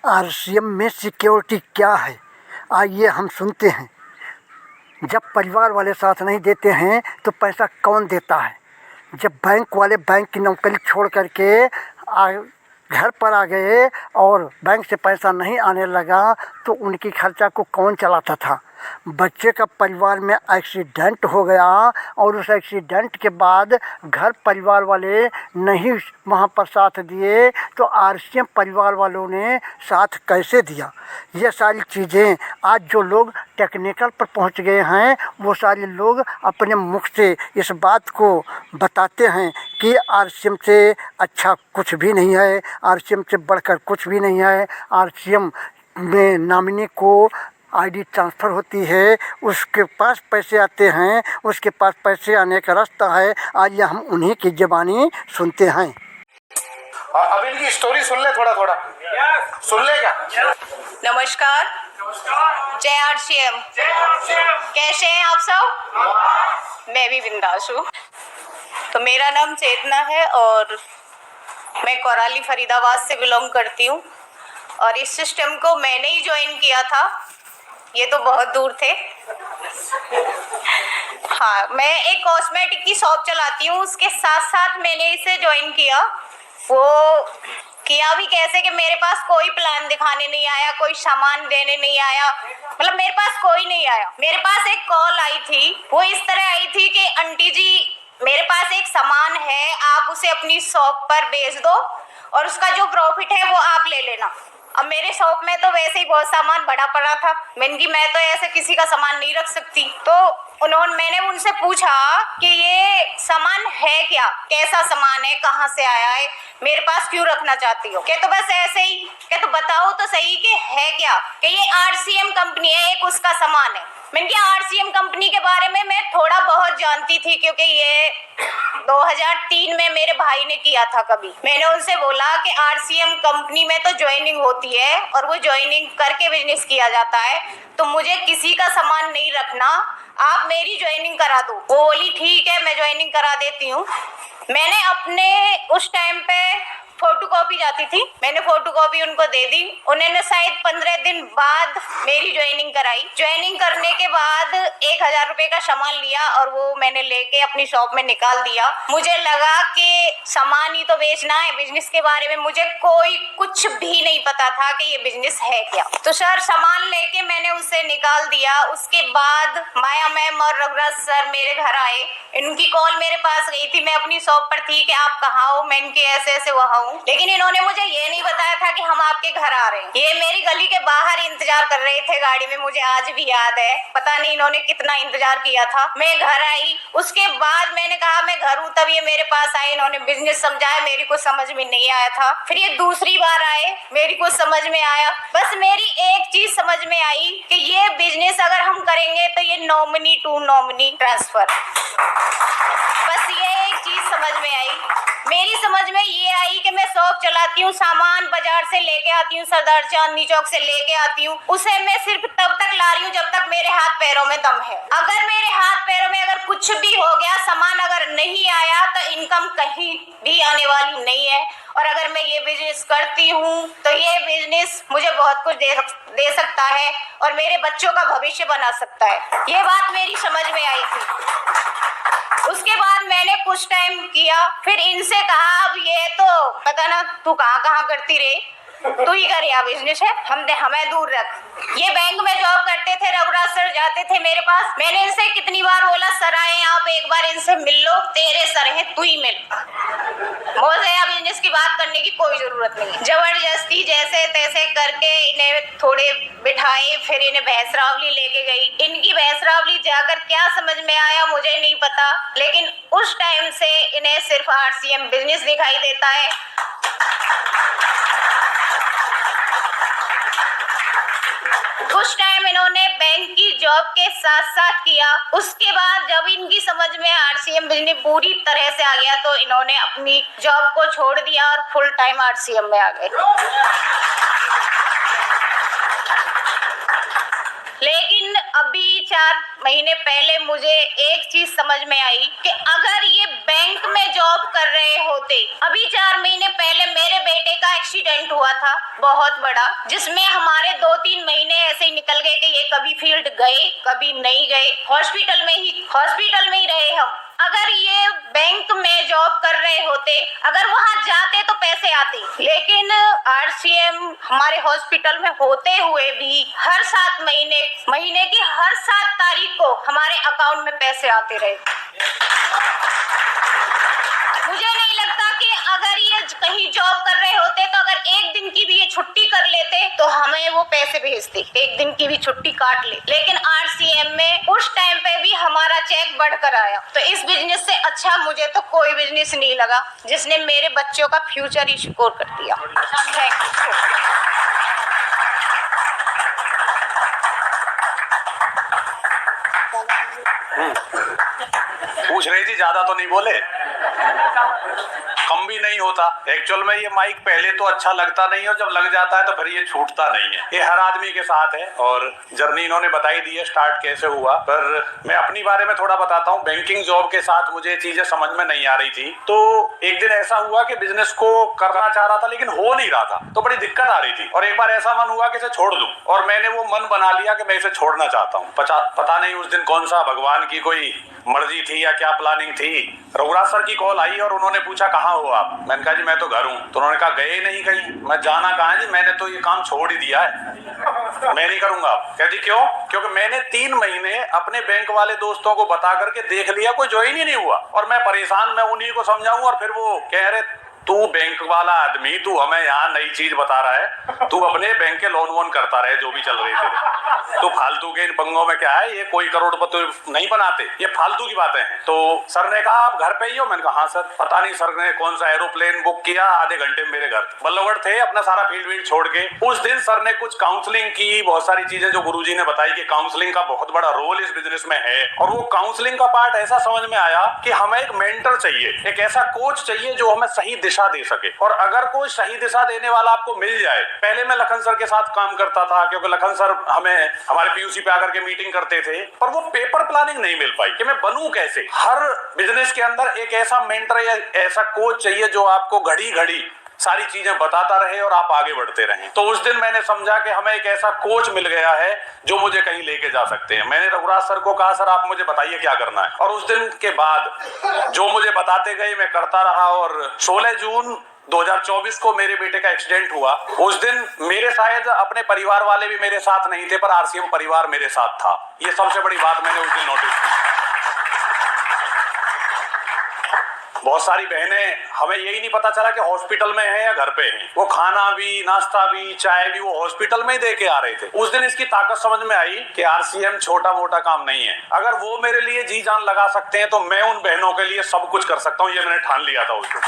RCM में security क्या है, आइए हम सुनते हैं। जब परिवार वाले साथ नहीं देते हैं तो पैसा कौन देता है? जब बैंक वाले बैंक की नौकरी छोड़ करके घर पर आ गए और बैंक से पैसा नहीं आने लगा तो उनकी खर्चा को कौन चलाता था? बच्चे का परिवार में एक्सीडेंट हो गया और उस एक्सीडेंट के बाद घर परिवार वाले नहीं वहाँ पर साथ दिए तो आरसीएम परिवार वालों ने साथ कैसे दिया? ये सारी चीज़ें आज जो लोग टेक्निकल पर पहुँच गए हैं वो सारे लोग अपने मुख से इस बात को बताते हैं कि आरसीएम से अच्छा कुछ भी नहीं है, आरसीएम से बढ़कर कुछ भी नहीं है। आरसीएम में नॉमिनी को आईडी ट्रांसफ़र होती है, उसके पास पैसे आते हैं, उसके पास पैसे आने का रास्ता है। आइए हम उन्हीं की ज़बानी सुनते हैं। अब इनकी स्टोरी सुन ले, थोड़ा थोड़ा सुन लेगा। नमस्कार, जय आरसीएम। कैसे हैं आप सब? मैं भी बिंदास हूँ। तो मेरा नाम चेतना है और मैं कोराली फरीदाबाद से बिलोंग करती हूँ और इस सिस्टम को मैंने ही ज्वाइन किया था। ये तो बहुत दूर थे। हाँ, मैं एक कॉस्मेटिक की शॉप चलाती हूँ, उसके साथ साथ मैंने इसे ज्वाइन किया। वो किया भी कैसे कि मेरे पास कोई प्लान दिखाने नहीं आया, कोई सामान देने नहीं आया, मतलब मेरे पास कोई नहीं आया। मेरे पास एक कॉल आई थी, वो इस तरह आई थी कि आंटी जी मेरे पास एक सामान है, आप उसे अपनी शॉप पर बेच दो और उसका जो प्रॉफिट है वो आप ले लेना। अब मेरे शॉप में तो वैसे ही बहुत सामान बड़ा पड़ा था, मैं तो ऐसे किसी का सामान नहीं रख सकती। तो मैंने उनसे पूछा कि ये सामान है क्या, कैसा सामान है, कहाँ से आया है, मेरे पास क्यों रखना चाहती हो? क्या तो बस ऐसे ही, क्या तो बताओ तो सही कि है क्या? कि ये आरसीएम कंपनी है, एक उसका सामान है। मैंने कहा आरसीएम कंपनी के बारे में मैं थोड़ा बहुत जानती थी क्योंकि ये 2003 में मेरे भाई ने किया था। कभी मैंने उनसे बोला कि आरसीएम कंपनी में तो ज्वाइनिंग होती है और वो ज्वाइनिंग करके बिजनेस किया जाता है, तो मुझे किसी का सामान नहीं रखना, आप मेरी ज्वाइनिंग करा दो। वो बोली ठीक है, मैं ज्वाइनिंग करा देती हूँ। मैंने अपने उस टाइम पे फोटोकॉपी जाती थी, मैंने फोटोकॉपी उनको दे दी। उन्होंने शायद 15 दिन बाद मेरी ज्वाइनिंग कराई। ज्वाइनिंग करने के बाद 1000 रुपए का सामान लिया और वो मैंने लेके अपनी शॉप में निकाल दिया। मुझे लगा कि सामान ही तो बेचना है, बिजनेस के बारे में मुझे कोई कुछ भी नहीं पता था कि ये बिजनेस है क्या। तो सर सामान लेके मैंने उसे निकाल दिया। उसके बाद माया मैम और रघुराज सर मेरे घर आए, इनकी कॉल मेरे पास गई थी, मैं अपनी शॉप पर थी कि आप कहाँ हो, मैं इनके ऐसे ऐसे वहाँ हूँ, लेकिन इन्होंने मुझे ये नहीं बताया था कि हम आपके घर आ रहे हैं। ये मेरी गली के बाहर इंतजार कर रहे थे गाड़ी में, मुझे आज भी याद है। पता नहीं इन्होंने कितना इंतजार किया था। मैं घर आई, उसके बाद मैंने कहा मैं घर हूँ, तब ये मेरे पास आए, इन्होंने बिजनेस समझाया, मेरी को समझ में नहीं आया था। फिर ये दूसरी बार आए, मेरी को समझ में आया। बस मेरी एक चीज समझ में आई कि ये बिजनेस अगर हम करेंगे तो ये नॉमिनी टू नॉमिनी ट्रांसफर, बस ये एक चीज समझ में आई। मेरी समझ में ये आई कि मैं शॉप चलाती हूँ, सामान बाजार से लेके आती हूँ, सरदार चांदनी चौक से लेके आती हूँ, उसे मैं सिर्फ तब तक ला रही हूँ जब तक मेरे हाथ पैरों में दम है। अगर मेरे हाथ पैरों में अगर कुछ भी हो गया, सामान अगर नहीं आया, तो इनकम कहीं भी आने वाली नहीं है। और अगर मैं ये बिजनेस करती हूँ तो ये बिजनेस मुझे बहुत कुछ दे सकता है और मेरे बच्चों का भविष्य बना सकता है। ये बात मेरी समझ में आई थी। उसके बाद मैंने कुछ टाइम किया, फिर इनसे कहा अब ये तो पता ना तू कहाँ कहाँ करती रही, तू ही कर, या बिजनेस है, हमें दूर रख। ये बैंक में जॉब करते थे, रघुराज सर जाते थे मेरे पास। मैंने इनसे कितनी बार बोला सर आए आप एक बार इनसे मिल लो, तेरे सर है तू ही मिल, मुझे या बिजनेस की बात करने की कोई जरूरत नहीं। जबरदस्ती जैसे तैसे करके इन्हें थोड़े बिठाए, फिर इन्हें भैंसरावली लेके गई। इनकी भैंसरावली जाकर क्या समझ में आया मुझे नहीं पता, लेकिन उस टाइम से इन्हें सिर्फ आरसीएम बिजनेस दिखाई देता है। कुछ टाइम इन्होंने बैंक की जॉब के साथ साथ किया। उसके बाद जब इनकी समझ में आरसीएम बिजनेस पूरी तरह से आ गया तो इन्होंने अपनी जॉब को छोड़ दिया और फुल टाइम आरसीएम में आ गए। लेकिन अभी 4 महीने पहले मुझे एक चीज समझ में आई कि अगर ये बैंक बैंक में जॉब कर रहे होते। अभी 4 महीने पहले मेरे बेटे का एक्सीडेंट हुआ था बहुत बड़ा, जिसमें हमारे 2-3 महीने ऐसे ही निकल गए कि ये कभी फील्ड गए कभी नहीं गए, हॉस्पिटल में ही रहे हम। अगर ये बैंक में जॉब कर रहे होते, अगर वहां जाते तो पैसे आते, लेकिन आरसीएम हमारे हॉस्पिटल में होते हुए भी हर 7 महीने की हर 7 तारीख को हमारे अकाउंट में पैसे आते रहे। मुझे नहीं लगता कि अगर ये कहीं जॉब कर रहे होते तो अगर एक दिन की भी ये छुट्टी कर लेते तो हमें वो पैसे भेजते, एक दिन की भी छुट्टी काट ले। लेकिन आरसीएम में उस टाइम पे भी हमारा चेक बढ़कर आया। तो इस बिजनेस से अच्छा मुझे तो कोई बिजनेस नहीं लगा जिसने मेरे बच्चों का फ्यूचर ही सिक्योर कर दिया। थैंक पूछ रही थी, ज्यादा तो नहीं बोले, कम भी नहीं होता। एक्चुअल में ये माइक पहले तो अच्छा लगता नहीं है, जब लग जाता है तो फिर ये छूटता नहीं है। ये हर आदमी के साथ है और जर्नी इन्होंने बताई दी है स्टार्ट कैसे हुआ। पर मैं अपनी बारे में थोड़ा बताता हूँ। बैंकिंग जॉब के साथ मुझे चीजें समझ में नहीं आ रही थी, तो एक दिन ऐसा हुआ कि बिजनेस को करना चाह रहा था लेकिन हो नहीं रहा था, तो बड़ी दिक्कत आ रही थी। और एक बार ऐसा मन हुआ कि इसे छोड़ दूं, और मैंने वो मन बना लिया कि मैं इसे छोड़ना चाहता हूँ। पता नहीं उस दिन कौन सा भगवान की कोई मर्जी थी या क्या प्लानिंग थी। रघुराज सर की कॉल आई और उन्होंने पूछा कहाँ हो आप। मैंने कहा जी मैं तो घर हूँ। तो उन्होंने कहा गए नहीं कहीं। मैं जाना कहाँ जी, मैंने तो ये काम छोड़ ही दिया है, मैं नहीं करूंगा। कह जी क्यों? क्योंकि मैंने 3 महीने अपने बैंक वाले दोस्तों को बता करके देख लिया, कोई ज्वाइन ही नहीं हुआ। और मैं परेशान, मैं उन्हीं को समझाऊं और फिर वो कह रहे तू बैंक वाला आदमी, तू हमें यहाँ नई चीज बता रहा है, तू अपने बैंक के लोन वोन करता रहे जो भी चल रहे थे, तो फालतू के इन पंगों में क्या है, ये कोई करोड़पति नहीं बनाते, ये फालतू की बातें हैं। तो सर ने कहा आप घर पे ही हो? मैंने कहा हाँ सर। पता नहीं सर ने कौन सा एरोप्लेन बुक किया, आधे घंटे में मेरे घर। बल्लभगढ़ थे, अपना सारा फील्ड वील्ड छोड़ के। उस दिन सर ने कुछ काउंसलिंग की, बहुत सारी चीजें जो गुरुजी ने बताई कि काउंसलिंग का बहुत बड़ा रोल इस बिजनेस में है। और वो काउंसलिंग का पार्ट ऐसा समझ में आया कि हमें एक मेंटर चाहिए, एक ऐसा कोच चाहिए जो हमें सही दिशा दे सके। और अगर कोई सही दिशा देने वाला आपको मिल जाए, पहले मैं लखन सर के साथ काम करता था क्योंकि लखन सर हमें हमारे पीयूसी पे आकर के मीटिंग करते थे, पर वो पेपर प्लानिंग नहीं मिल पाई कि मैं बनूं कैसे। हर बिजनेस के अंदर एक ऐसा मेंटर या ऐसा कोच चाहिए जो आपको घड़ी घड़ी सारी चीजें बताता रहे और आप आगे बढ़ते रहें। तो उस दिन मैंने समझा कि हमें एक ऐसा कोच मिल गया है जो मुझे कहीं लेके जा सकते हैं। मैंने रघुराज सर को कहा सर आप मुझे बताइए क्या करना है, और उस दिन के बाद जो मुझे बताते गए मैं करता रहा। और 16 जून 2024 को मेरे बेटे का एक्सीडेंट हुआ। उस दिन मेरे शायद अपने परिवार वाले भी मेरे साथ नहीं थे, पर आरसीएम परिवार मेरे साथ था। ये सबसे बड़ी बात मैंने उस दिन नोटिस की। बहुत सारी बहनें, हमें यही नहीं पता चला कि हॉस्पिटल में है या घर पे है। वो खाना भी, नाश्ता भी, चाय भी वो हॉस्पिटल में ही दे के आ रहे थे। उस दिन इसकी ताकत समझ में आई कि आरसीएम छोटा मोटा काम नहीं है। अगर वो मेरे लिए जी जान लगा सकते हैं तो मैं उन बहनों के लिए सब कुछ कर सकता हूँ। ये मैंने ठान लिया था उस दिन,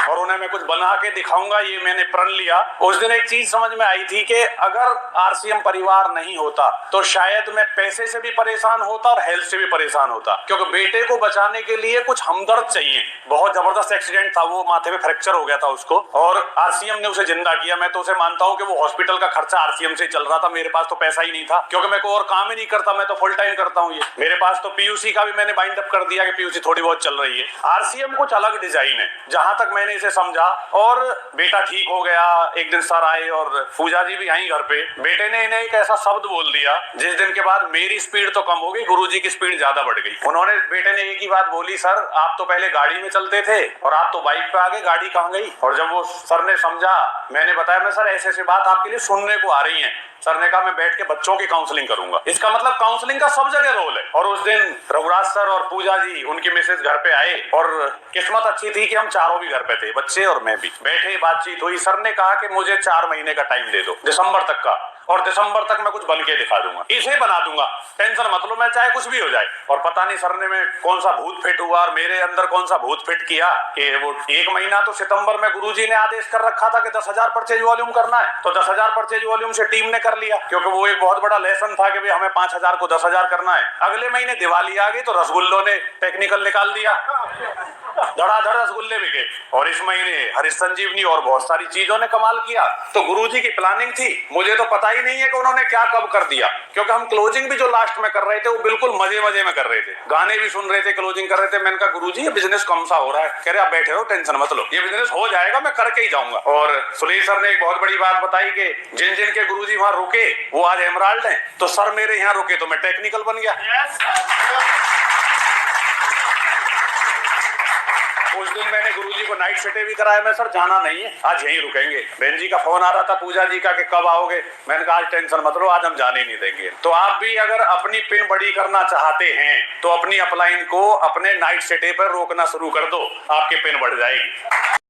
और उन्हें मैं कुछ बना के दिखाऊंगा, ये मैंने प्रण लिया। उस दिन एक चीज समझ में आई थी कि अगर आरसीएम परिवार नहीं होता तो शायद मैं पैसे से भी परेशान होता और हेल्थ से भी परेशान होता, क्योंकि बेटे को बचाने के लिए कुछ हमदर्द चाहिए। बहुत जबरदस्त एक्सीडेंट था, वो माथे में फ्रैक्चर हो गया था उसको, और आरसीएम ने उसे जिंदा किया। मैं तो उसे मानता हूँ कि वो हॉस्पिटल का खर्चा आरसीएम से चल रहा था, मेरे पास तो पैसा ही नहीं था, क्योंकि मैं कोई और काम ही नहीं करता, मैं तो फुल टाइम करता हूँ। ये मेरे पास तो पीयूसी का भी मैंने बाइंड अप कर दिया कि पीयूसी थोड़ी बहुत चल रही है। आरसीएम कुछ अलग डिजाइन है, जहां तक मैंने इसे समझा। और बेटा ठीक हो गया। एक दिन सर आए और पूजा जी भी आई घर पे। बेटे ने इन्हें एक ऐसा शब्द बोल दिया जिस दिन के बाद मेरी स्पीड तो कम हो गई, गुरुजी की स्पीड ज्यादा बढ़ गई। उन्होंने, बेटे ने एक ही बात बोली, सर आप तो पहले गाड़ी में चलते थे और आप तो बाइक पे आ गए, गाड़ी कहाँ गई? और जब वो सर ने समझा, मैंने बताया मैं सर ऐसे ऐसी बात आपके लिए सुनने को आ रही है। सर ने कहा मैं बैठ के बच्चों की काउंसलिंग करूंगा। इसका मतलब काउंसलिंग का सब जगह रोल है। और उस दिन रघुराज सर और पूजा जी, उनकी मिसेज घर पे आए, और किस्मत अच्छी थी कि हम चारों भी घर पे थे, बच्चे और मैं भी। बैठे, बातचीत हुई। सर ने कहा कि मुझे 4 महीने का टाइम दे दो, दिसंबर तक का, और दिसंबर तक मैं कुछ बन के दिखा दूंगा, इसे बना दूंगा, टेंशन मत लो, मैं चाहे कुछ भी हो जाए। और पता नहीं सर ने में कौन सा भूत फिट हुआ और मेरे अंदर कौन सा भूत फिट किया कि वो 1 महीना तो सितंबर में गुरुजी ने आदेश कर रखा था कि 10,000 परचेज वॉल्यूम करना है, तो 10,000 परचेज वॉल्यूम से टीम ने कर लिया, क्योंकि वो एक बहुत बड़ा लेसन था कि भाई हमें 5,000 को 10,000 करना है। अगले महीने दिवाली आ गई तो रसगुल्लों ने टेक्निकल निकाल दिया। धड़ाधड़ रसगुल्ले बिके। और इस महीने हरीश संजीवनी और बहुत सारी चीजों ने कमाल किया। तो गुरुजी की प्लानिंग थी, मुझे तो पता ही नहीं है कि उन्होंने क्या कब कर दिया, क्योंकि हम क्लोजिंग भी जो लास्ट में कर रहे थे वो बिल्कुल मजे मजे में कर रहे थे, गाने भी सुन रहे थे, क्लोजिंग कर रहे थे। मैंने कहा गुरुजी ये बिजनेस कम सा हो रहा है। कह रहे आप बैठे हो, टेंशन मत लो, ये बिजनेस हो जाएगा, मैं करके ही जाऊंगा। और सुनील सर ने एक बहुत बड़ी बात बताई कि जिन जिन के गुरुजी वहां रुके वो आज एमराल्ड हैं। तो सर मेरे यहाँ रुके तो मैं टेक्निकल बन गया। उस दिन मैंने गुरुजी को नाइट स्टे भी कराया। मैं सर जाना नहीं है, आज यहीं रुकेंगे। बहन जी का फोन आ रहा था, पूजा जी का, कि कब आओगे। मैंने कहा आज टेंशन मत लो, आज हम जाने नहीं देंगे। तो आप भी अगर अपनी पिन बड़ी करना चाहते हैं तो अपनी अपलाइन को अपने नाइट स्टे पर रोकना शुरू कर दो, आपकी पिन बढ़ जाएगी।